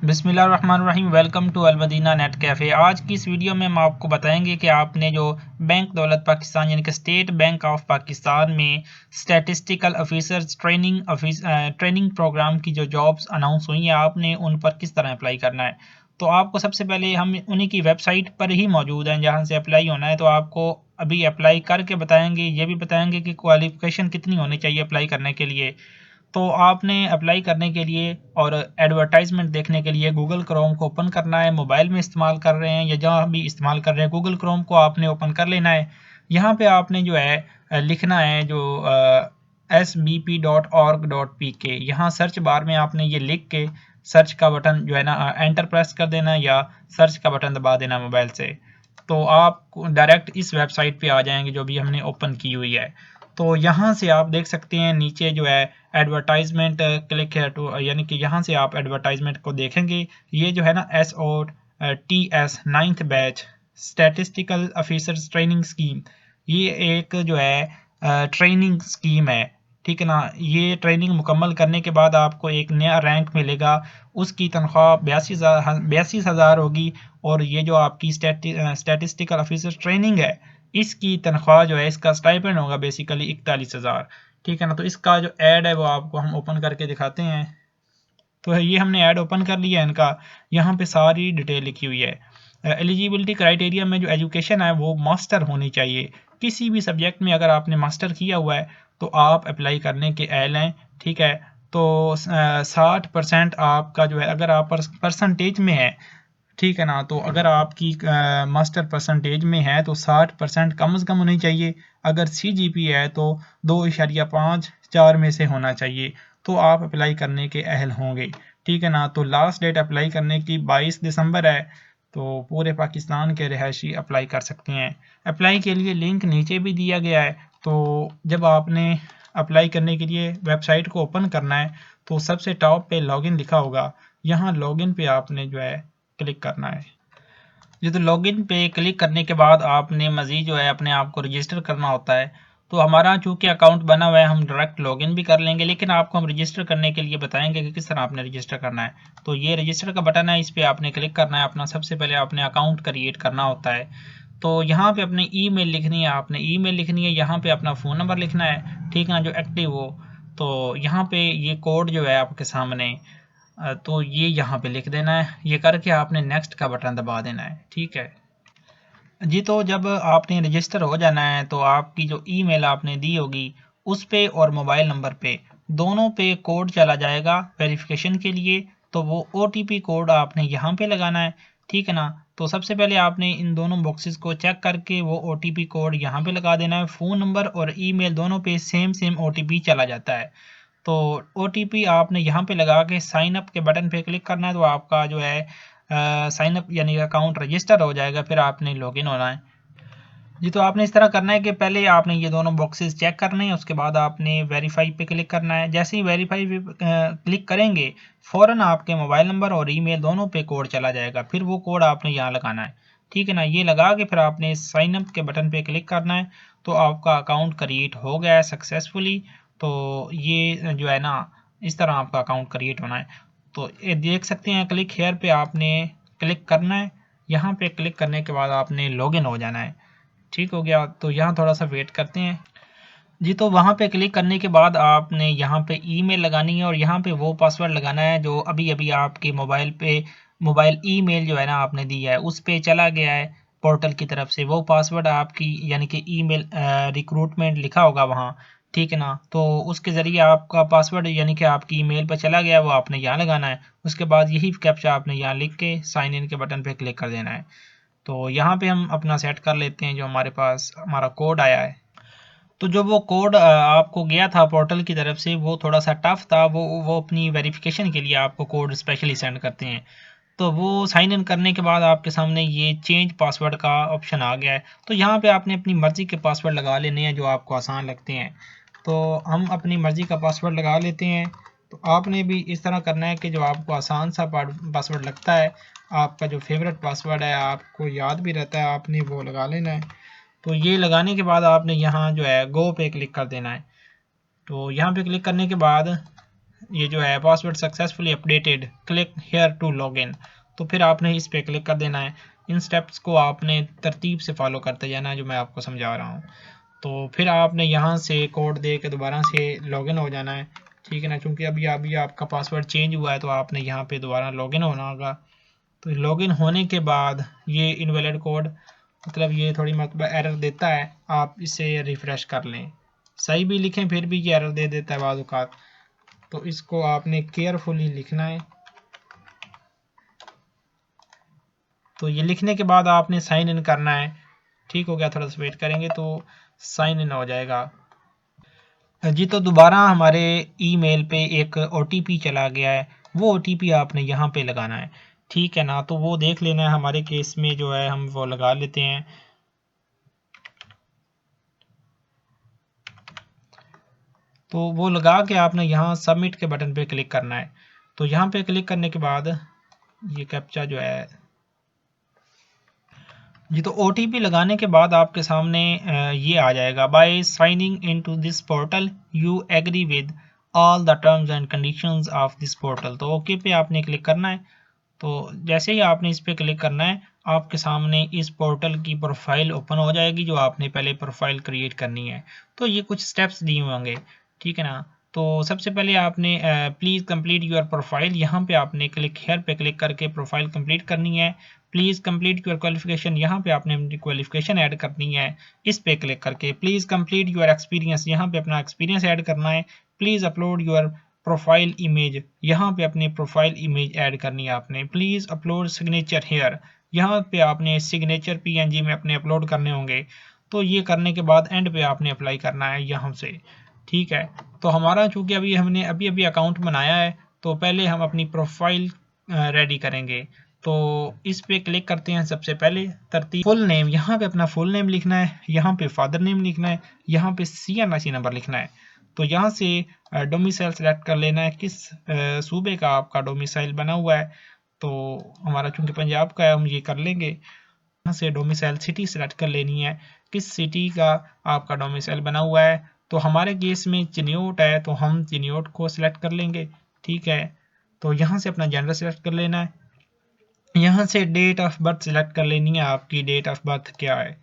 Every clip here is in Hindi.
बिस्मिल्लाहिर्रहमानिर्रहीम। Welcome to Almadina net cafe. आज की इस वीडियो में हम आपको बताएंगे कि आपने जो बैंक दौलत पाकिस्तान यानी कि स्टेट बैंक ऑफ पाकिस्तान में स्टैटिस्टिकल ऑफिसर्स ट्रेनिंग प्रोग्राम की जो जॉब्स अनाउंस हुई हैं आपने उन पर किस तरह अप्लाई करना है। तो आपको सबसे पहले हम उन्हीं की वेबसाइट पर ही मौजूद हैं जहाँ से अप्लाई होना है। तो आपको अभी अप्लाई करके बताएंगे, ये भी बताएंगे कि क्वालिफ़िकेशन कितनी होनी चाहिए अप्लाई करने के लिए। तो आपने अप्लाई करने के लिए और एडवर्टाइजमेंट देखने के लिए गूगल क्रोम को ओपन करना है। मोबाइल में इस्तेमाल कर रहे हैं या जहाँ भी इस्तेमाल कर रहे हैं, गूगल क्रोम को आपने ओपन कर लेना है। यहाँ पे आपने जो है लिखना है जो sbp.org.pk। यहाँ सर्च बार में आपने ये लिख के सर्च का बटन जो है ना एंटर प्रेस कर देना या सर्च का बटन दबा देना मोबाइल से। तो आप डायरेक्ट इस वेबसाइट पे आ जाएंगे जो भी हमने ओपन की हुई है। तो यहाँ से आप देख सकते हैं नीचे जो है एडवर्टाइजमेंट क्लिक है टू, यानी कि यहाँ से आप एडवर्टाइजमेंट को देखेंगे। ये जो है ना SOTS 9th batch statistical officers training scheme, ये एक जो है ट्रेनिंग स्कीम है। ठीक है ना। ये ट्रेनिंग मुकम्मल करने के बाद आपको एक नया रैंक मिलेगा। उसकी तनख्वाह 82,000 होगी। और ये जो आपकी स्टैटिस्टिकल ऑफिसर ट्रेनिंग है, इसकी तनख्वाह जो है, इसका स्टाइपेंड होगा बेसिकली 41,000। ठीक है ना। तो इसका जो ऐड है वो आपको हम ओपन करके दिखाते हैं। तो ये हमने ऐड ओपन कर लिया है इनका। यहाँ पे सारी डिटेल लिखी हुई है। एलिजिबिलिटी क्राइटेरिया में जो एजुकेशन है वो मास्टर होनी चाहिए। किसी भी सब्जेक्ट में अगर आपने मास्टर किया हुआ है तो आप अप्लाई करने के अहल हैं। ठीक है। तो 60% आपका जो है, अगर आप परसेंटेज में है, ठीक है ना, तो अगर आपकी मास्टर परसेंटेज में है तो 60% कम से कम होनी चाहिए। अगर CGP है तो 2.54 में से होना चाहिए, तो आप अप्लाई करने के अहल होंगे। ठीक है ना। तो लास्ट डेट अप्लाई करने की 22 दिसंबर है। तो पूरे पाकिस्तान के रहायशी अप्लाई कर सकते हैं। अप्लाई के लिए लिंक नीचे भी दिया गया है। तो जब आपने अप्लाई करने के लिए वेबसाइट को ओपन करना है तो सबसे टॉप पे लॉगिन लिखा होगा, यहाँ लॉगिन पे आपने जो है क्लिक करना है। जी, तो लॉगिन पे क्लिक करने के बाद आपने मज़ीद जो है अपने आप को रजिस्टर करना होता है। तो हमारा चूँकि अकाउंट बना हुआ है, हम डायरेक्ट लॉगिन भी कर लेंगे, लेकिन आपको हम रजिस्टर करने के लिए बताएंगे कि किस तरह आपने रजिस्टर करना है। तो ये रजिस्टर का बटन है, इस पर आपने क्लिक करना है। अपना सबसे पहले आपने अकाउंट क्रिएट करना होता है। तो यहाँ पे अपनी ईमेल लिखनी है, आपने ईमेल लिखनी है, यहाँ पे अपना फ़ोन नंबर लिखना है। ठीक है ना, जो एक्टिव हो। तो यहाँ पे ये कोड जो है आपके सामने, तो ये यहाँ पे लिख देना है। ये करके आपने नेक्स्ट का बटन दबा देना है। ठीक है जी। तो जब आपने रजिस्टर हो जाना है तो आपकी जो ईमेल आपने दी होगी उस पे और मोबाइल नंबर पे, दोनों पे कोड चला जाएगा वेरिफिकेशन के लिए। तो वो OTP कोड आपने यहाँ पे लगाना है। ठीक है ना। तो सबसे पहले आपने इन दोनों बॉक्सेस को चेक करके वो OTP कोड यहाँ पे लगा देना है। फ़ोन नंबर और ईमेल दोनों पे सेम सेम OTP चला जाता है। तो OTP आपने यहाँ पे लगा के साइन अप के बटन पे क्लिक करना है। तो आपका जो है साइन अप यानी अकाउंट रजिस्टर हो जाएगा। फिर आपने लॉगिन होना है। जी, तो आपने इस तरह करना है कि पहले आपने ये दोनों बॉक्सेस चेक करने हैं, उसके बाद आपने वेरीफाई पे क्लिक करना है। जैसे ही वेरीफाई पे क्लिक करेंगे, फ़ौरन आपके मोबाइल नंबर और ईमेल दोनों पे कोड चला जाएगा। फिर वो कोड आपने यहाँ लगाना है। ठीक है ना। ये लगा के फिर आपने साइन अप के बटन पे क्लिक करना है। तो आपका अकाउंट क्रिएट हो गया है सक्सेसफुली। तो ये जो है ना, इस तरह आपका अकाउंट क्रिएट होना है। तो ये देख सकते हैं, क्लिक हेयर पे आपने क्लिक करना है। यहाँ पे क्लिक करने के बाद आपने लॉगिन हो जाना है। ठीक हो गया। तो यहाँ थोड़ा सा वेट करते हैं। जी, तो वहाँ पे क्लिक करने के बाद आपने यहाँ पे ईमेल लगानी है और यहाँ पे वो पासवर्ड लगाना है जो अभी अभी आपके मोबाइल ईमेल जो है ना आपने दी है उस पे चला गया है पोर्टल की तरफ से। वो पासवर्ड आपकी यानी कि ईमेल रिक्रूटमेंट लिखा होगा वहाँ। ठीक है ना। तो उसके ज़रिए आपका पासवर्ड यानी कि आपकी ईमेल पर चला गया है, वो आपने यहाँ लगाना है। उसके बाद यही कैप्चा आपने यहाँ लिख के साइन इन के बटन पे क्लिक कर देना है। तो यहाँ पे हम अपना सेट कर लेते हैं जो हमारे पास हमारा कोड आया है। तो जो वो कोड आपको गया था पोर्टल की तरफ से, वो थोड़ा सा टफ था। वो अपनी वेरिफिकेशन के लिए आपको कोड स्पेशली सेंड करते हैं। तो वो साइन इन करने के बाद आपके सामने ये चेंज पासवर्ड का ऑप्शन आ गया है। तो यहाँ पे आपने अपनी मर्ज़ी के पासवर्ड लगा लेने हैं जो आपको आसान लगते हैं। तो हम अपनी मर्ज़ी का पासवर्ड लगा लेते हैं। तो आपने भी इस तरह करना है कि जो आपको आसान सा पासवर्ड लगता है, आपका जो फेवरेट पासवर्ड है, आपको याद भी रहता है, आपने वो लगा लेना है। तो ये लगाने के बाद आपने यहाँ जो है गो पे क्लिक कर देना है। तो यहाँ पे क्लिक करने के बाद ये जो है password successfully updated, click here to login. तो फिर आपने इस पे क्लिक कर देना है। इन स्टेप्स को आपने तरतीब से फॉलो करते जाना है जो मैं आपको समझा रहा हूँ। तो फिर आपने यहाँ से कोड दे के दोबारा से लॉगिन हो जाना है, ठीक है ना। क्योंकि अभी आपका पासवर्ड चेंज हुआ है तो आपने यहाँ पे दोबारा लॉगिन होना होगा। तो लॉगिन होने के बाद ये इनवैलिड कोड, मतलब ये थोड़ी मतलब एरर देता है, आप इसे रिफ़्रेश कर लें। सही भी लिखें फिर भी ये एरर दे देता है बाज़ औक़ात, तो इसको आपने केयरफुली लिखना है। तो ये लिखने के बाद आपने साइन इन करना है। ठीक हो गया, थोड़ा सा वेट करेंगे तो साइन इन हो जाएगा जी। तो दोबारा हमारे ईमेल पे एक OTP चला गया है, वो OTP आपने यहाँ पे लगाना है, ठीक है ना। तो वो देख लेना है, हमारे केस में जो है हम वो लगा लेते हैं। तो वो लगा के आपने यहाँ सबमिट के बटन पे क्लिक करना है। तो यहाँ पे क्लिक करने के बाद ये कैप्चा जो है जी, तो OTP लगाने के बाद आपके सामने ये आ जाएगा, by signing into this portal you agree with all the terms and conditions of this portal. तो ओके पे आपने क्लिक करना है। तो जैसे ही आपने इस पे क्लिक करना है, आपके सामने इस पोर्टल की प्रोफाइल ओपन हो जाएगी जो आपने पहले प्रोफाइल क्रिएट करनी है। तो ये कुछ स्टेप्स दिए होंगे, ठीक है ना। तो सबसे पहले आपने प्लीज़ कंप्लीट योर प्रोफाइल, यहाँ पे आपने क्लिक हेयर पे क्लिक करके प्रोफाइल कंप्लीट करनी है। प्लीज़ कंप्लीट योर क्वालिफिकेशन, यहाँ पे आपने अपनी क्वालिफिकेशन ऐड करनी है इस पे क्लिक करके। प्लीज़ कंप्लीट योर एक्सपीरियंस, यहाँ पे अपना एक्सपीरियंस ऐड करना है। Please upload your profile image, यहाँ पे अपनी प्रोफाइल इमेज ऐड करनी है आपने। प्लीज़ अपलोड सिग्नेचर हेयर, यहाँ पे आपने सिग्नेचर PNG में अपने अपलोड करने होंगे। तो ये करने के बाद एंड पे आपने अप्लाई करना है यहाँ से, ठीक है। तो हमारा चूँकि हमने अभी अकाउंट बनाया है, तो पहले हम अपनी प्रोफाइल रेडी करेंगे। तो इस पे क्लिक करते हैं। सबसे पहले तरतीब फुल नेम, यहाँ पे अपना फुल नेम लिखना है, यहाँ पे फादर नेम लिखना है, यहाँ पे CNIC नंबर लिखना है। तो यहाँ से डोमिसाइल सेलेक्ट कर लेना है, किस सूबे का आपका डोमिसाइल बना हुआ है। तो हमारा चूँकि पंजाब का है, हम ये कर लेंगे। यहाँ से डोमिसाइल सिटी सेलेक्ट कर लेनी है, किस सिटी का आपका डोमिसाइल बना हुआ है। तो हमारे केस में चिन्योट है, तो हम चिन्योट को सिलेक्ट कर लेंगे, ठीक है। तो यहाँ से अपना जेंडर सेलेक्ट कर लेना है। यहाँ से डेट ऑफ बर्थ सिलेक्ट कर लेनी है, आपकी डेट ऑफ बर्थ क्या है,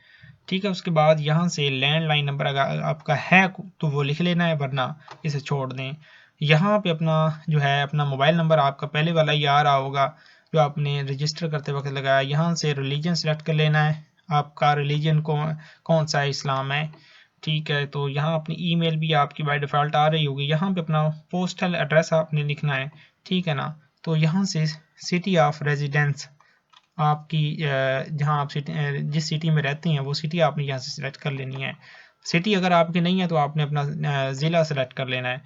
ठीक है। उसके बाद यहाँ से लैंडलाइन नंबर अगर आपका है तो वो लिख लेना है, वरना इसे छोड़ दें। यहाँ पे अपना जो है अपना मोबाइल नंबर आपका पहले वाला ही आ रहा होगा जो आपने रजिस्टर करते वक्त लगाया। यहाँ से रिलीजन सेलेक्ट कर लेना है, आपका रिलीजन कौन सा है, इस्लाम है, ठीक है। तो यहाँ अपनी ईमेल भी आपकी बाय डिफ़ॉल्ट आ रही होगी। यहाँ पे अपना पोस्टल एड्रेस आपने लिखना है, ठीक है ना। तो यहाँ से सिटी ऑफ रेजिडेंस आपकी जहाँ आप जिस सिटी में रहती हैं वो सिटी आपने यहाँ से सिलेक्ट कर लेनी है। सिटी अगर आपकी नहीं है तो आपने अपना ज़िला सेलेक्ट कर लेना है।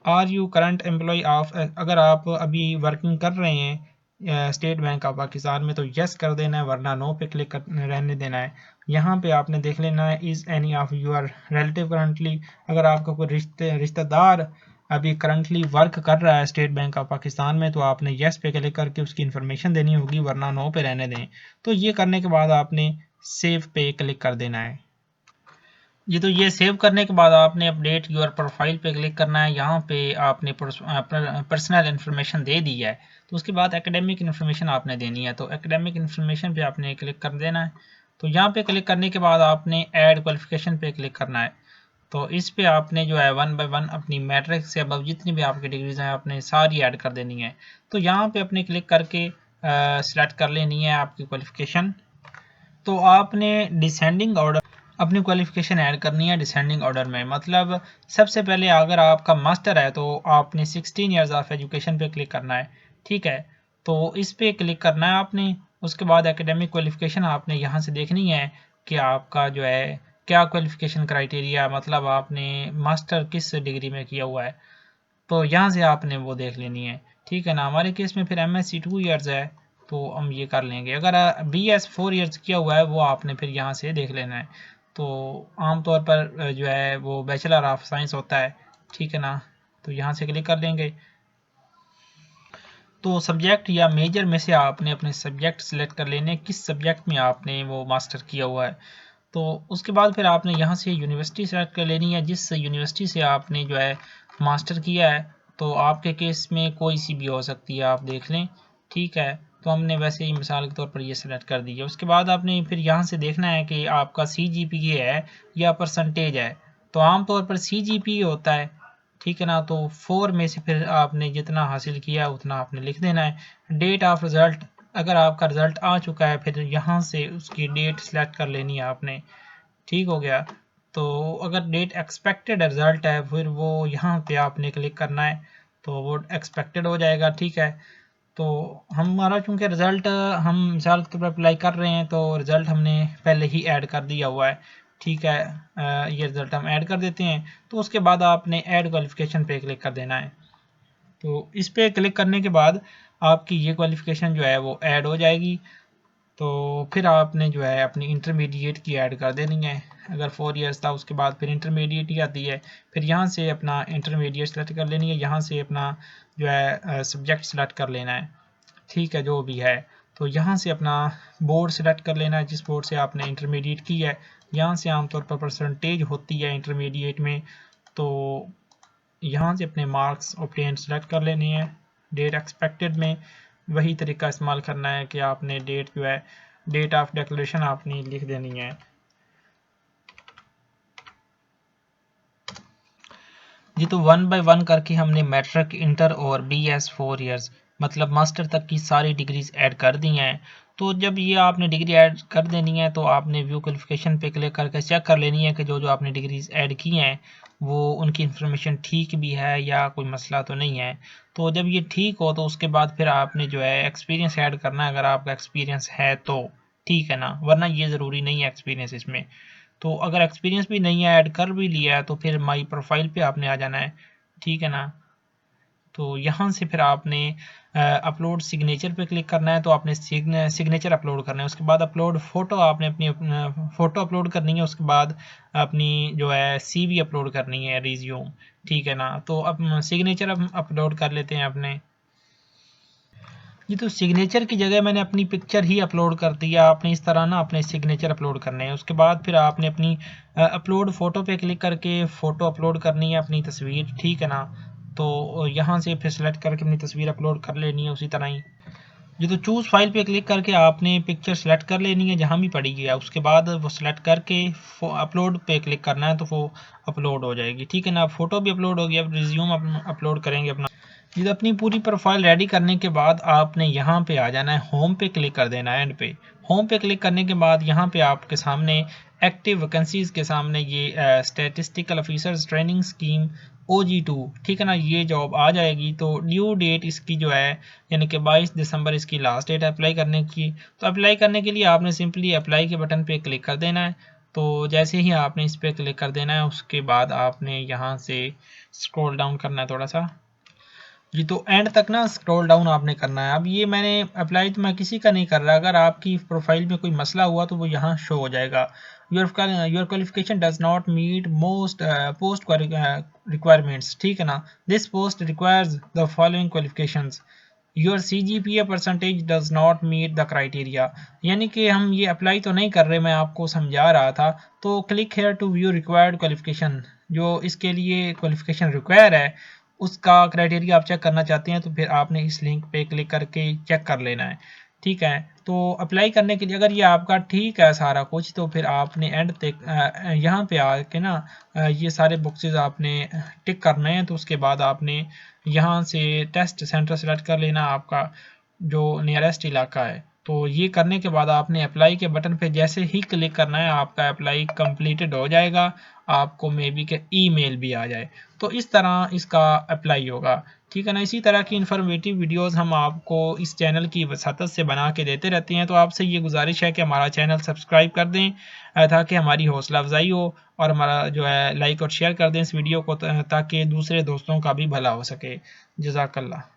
Are you current employ of, अगर आप अभी वर्किंग कर रहे हैं स्टेट बैंक ऑफ पाकिस्तान में तो यस कर देना है, वरना नो पे क्लिक कर रहने देना है। यहाँ पे आपने देख लेना है, is any of your relative currently, अगर आपका कोई रिश्तेदार अभी करंटली वर्क कर रहा है स्टेट बैंक ऑफ पाकिस्तान में तो आपने यस पे क्लिक करके उसकी इन्फॉर्मेशन देनी होगी, वरना नो पे रहने दें। तो ये करने के बाद आपने सेव पे क्लिक कर देना है जी। तो ये सेव करने के बाद आपने अपडेट योर प्रोफाइल पे क्लिक करना है। यहाँ पे आपने पर्सनल इन्फॉर्मेशन दे दी है, तो उसके बाद एकेडमिक इन्फॉर्मेशन आपने देनी है। तो एकेडमिक इन्फॉर्मेशन पे आपने क्लिक कर देना है। तो यहाँ पे क्लिक करने के बाद आपने ऐड क्वालिफिकेशन पे क्लिक करना है। तो इस पे आपने जो है 1 बाय 1 अपनी मैट्रिक से अबव जितनी भी आपकी डिग्रीज हैं आपने सारी ऐड कर देनी है। तो यहाँ पे अपने क्लिक करके सिलेक्ट कर लेनी है आपकी क्वालिफिकेशन। तो आपने डिसेंडिंग ऑर्डर अपनी क्वालिफिकेशन ऐड करनी है, डिसेंडिंग ऑर्डर में। मतलब सबसे पहले अगर आपका मास्टर है तो आपने 16 ईयर्स ऑफ एजुकेशन पे क्लिक करना है, ठीक है। तो इस पे क्लिक करना है आपने। उसके बाद एकेडमिक क्वालिफिकेशन आपने यहाँ से देखनी है कि आपका जो है क्या क्वालिफिकेशन क्राइटेरिया, मतलब आपने मास्टर किस डिग्री में किया हुआ है, तो यहाँ से आपने वो देख लेनी है, ठीक है ना। हमारे केस में फिर MSc 2 ईयर्स है तो हम ये कर लेंगे। अगर BS 4 ईयर्स किया हुआ है वो आपने फिर यहाँ से देख लेना है। तो आमतौर पर जो है वो बैचलर ऑफ साइंस होता है, ठीक है ना। तो यहाँ से क्लिक कर देंगे। तो सब्जेक्ट या मेजर में से आपने अपने सब्जेक्ट सेलेक्ट कर लेने, किस सब्जेक्ट में आपने वो मास्टर किया हुआ है। तो उसके बाद फिर आपने यहाँ से यूनिवर्सिटी सेलेक्ट कर लेनी है, जिस यूनिवर्सिटी से आपने जो है मास्टर किया है। तो आपके केस में कोई सी भी हो सकती है, आप देख लें। ठीक है, तो हमने वैसे ही मिसाल के तौर पर ये सेलेक्ट कर दी है। उसके बाद आपने फिर यहाँ से देखना है कि आपका CGPA है या परसेंटेज है। तो आमतौर पर CGPA होता है, ठीक है ना। तो 4 में से फिर आपने जितना हासिल किया उतना आपने लिख देना है। डेट ऑफ रिज़ल्ट, अगर आपका रिज़ल्ट आ चुका है फिर यहाँ से उसकी डेट सेलेक्ट कर लेनी है आपने। ठीक हो गया। तो अगर डेट एक्सपेक्टेड रिज़ल्ट है फिर वो यहाँ पे आपने क्लिक करना है, तो वो एक्सपेक्टेड हो जाएगा। ठीक है, तो हमारा चूँकि रिज़ल्ट हम मिसाल के तौर पर अप्लाई कर रहे हैं, तो रिज़ल्ट हमने पहले ही ऐड कर दिया हुआ है। ठीक है, ये रिज़ल्ट हम ऐड कर देते हैं। तो उसके बाद आपने ऐड क्वालिफ़िकेशन पे क्लिक कर देना है। तो इस पे क्लिक करने के बाद आपकी ये क्वालिफ़िकेशन जो है वो ऐड हो जाएगी। तो फिर आपने जो है अपनी इंटरमीडिएट की ऐड कर देनी है। अगर 4 इयर्स था उसके बाद फिर इंटरमीडिएट ही आती है। फिर यहाँ से अपना इंटरमीडिएट सेलेक्ट कर लेनी है, यहाँ से अपना जो है सब्जेक्ट सेलेक्ट कर लेना है। ठीक है, जो भी है। तो यहाँ से अपना बोर्ड सेलेक्ट कर लेना है जिस बोर्ड से आपने इंटरमीडिएट की है। यहाँ से आमतौर पर परसेंटेज होती है इंटरमीडिएट में, तो यहाँ से अपने मार्क्स ऑब्टेन सेलेक्ट कर लेनी है। डेट एक्सपेक्टेड में वही तरीका इस्तेमाल करना है कि आपने डेट जो है डेट ऑफ डिक्लेरेशन आपने लिख देनी है। जी, तो 1 बाय 1 करके हमने मैट्रिक, इंटर और BS 4 इयर्स मतलब मास्टर तक की सारी डिग्रीज ऐड कर दी हैं। तो जब ये आपने डिग्री ऐड कर देनी है तो आपने व्यू क्वालिफिकेशन पे क्लिक करके चेक कर लेनी है कि जो जो आपने डिग्रीज ऐड की हैं वो उनकी इन्फॉर्मेशन ठीक भी है या कोई मसला तो नहीं है। तो जब ये ठीक हो तो उसके बाद फिर आपने जो है एक्सपीरियंस ऐड करना है, अगर आपका एक्सपीरियंस है तो। ठीक है ना, वरना ये ज़रूरी नहीं है एक्सपीरियंस इसमें। तो अगर एक्सपीरियंस भी नहीं है, ऐड कर भी लिया है, तो फिर माई प्रोफाइल पे आपने आ जाना है। ठीक है ना, तो यहाँ से फिर आपने अपलोड सिग्नेचर पे क्लिक करना है। तो आपने सिग्नेचर अपलोड करना है। उसके बाद अपलोड फ़ोटो, आपने अपनी फ़ोटो अपलोड करनी है। उसके बाद अपनी जो है CV अपलोड करनी है, रिज्यूम। ठीक है ना, तो अब सिग्नेचर अपलोड कर लेते हैं अपने। जी, तो सिग्नेचर की जगह मैंने अपनी पिक्चर ही अपलोड कर दिया। आपने इस तरह ना अपने सिग्नेचर अपलोड करने हैं। उसके बाद फिर आपने अपनी अपलोड फ़ोटो पे क्लिक करके फ़ोटो अपलोड करनी है, अपनी तस्वीर। ठीक है ना, तो यहाँ से फिर सेलेक्ट करके अपनी तस्वीर अपलोड कर लेनी है उसी तरह ही। जी, तो चूज़ फाइल पे क्लिक करके आपने पिक्चर सेलेक्ट कर लेनी है जहाँ भी पड़ी है। उसके बाद वो सेलेक्ट करके अपलोड पे क्लिक करना है, तो वो अपलोड हो जाएगी। ठीक है ना, फ़ोटो भी अपलोड हो गया। अब रिज्यूम अपलोड करेंगे अपना। जी, तो अपनी पूरी प्रोफाइल रेडी करने के बाद आपने यहाँ पे आ जाना है, होम पे क्लिक कर देना है। एंड पे होम पे क्लिक करने के बाद यहाँ पे आपके सामने एक्टिव वैकेंसीज़ के सामने ये statistical officers training scheme OG2, ठीक है ना, ये जॉब आ जाएगी। तो ड्यू डेट इसकी जो है यानी कि 22 दिसंबर इसकी लास्ट डेट है अप्लाई करने की। तो अप्लाई करने के लिए आपने सिंपली अप्लाई के बटन पे क्लिक कर देना है। तो जैसे ही आपने इस पर क्लिक कर देना है उसके बाद आपने यहाँ से स्क्रॉल डाउन करना है थोड़ा सा। जी, तो एंड तक ना स्क्रॉल डाउन आपने करना है। अब ये मैंने अप्लाई तो मैं किसी का नहीं कर रहा। अगर आपकी प्रोफाइल में कोई मसला हुआ तो वो यहाँ शो हो जाएगा। Your qualification does not meet most post requirements. ठीक है ना, this post requires the following qualifications. Your CGPA percentage does not meet the criteria. यानी कि हम ये अप्लाई तो नहीं कर रहे, मैं आपको समझा रहा था। तो click here to view required qualification, जो इसके लिए क्वालिफिकेशन रिक्वायर है उसका क्राइटेरिया आप चेक करना चाहते हैं तो फिर आपने इस लिंक पे क्लिक करके चेक कर लेना है। ठीक है, तो अप्लाई करने के लिए अगर ये आपका ठीक है सारा कुछ, तो फिर आपने एंड तक यहाँ पे आके ना ये सारे बॉक्सेस आपने टिक करने हैं। तो उसके बाद आपने यहाँ से टेस्ट सेंटर सेलेक्ट कर लेना आपका जो नियरेस्ट इलाका है। तो ये करने के बाद आपने अप्लाई के बटन पे जैसे ही क्लिक करना है आपका अप्लाई कंप्लीटेड हो जाएगा। आपको मे बी के ईमेल भी आ जाए। तो इस तरह इसका अप्लाई होगा। ठीक है ना, इसी तरह की इन्फॉर्मेटिव वीडियोस हम आपको इस चैनल की वसातत से बना के देते रहते हैं। तो आपसे ये गुजारिश है कि हमारा चैनल सब्सक्राइब कर दें ताकि हमारी हौसला अफजाई हो, और हमारा जो है लाइक और शेयर कर दें इस वीडियो को ताकि दूसरे दोस्तों का भी भला हो सके। जज़ाकल्लाह।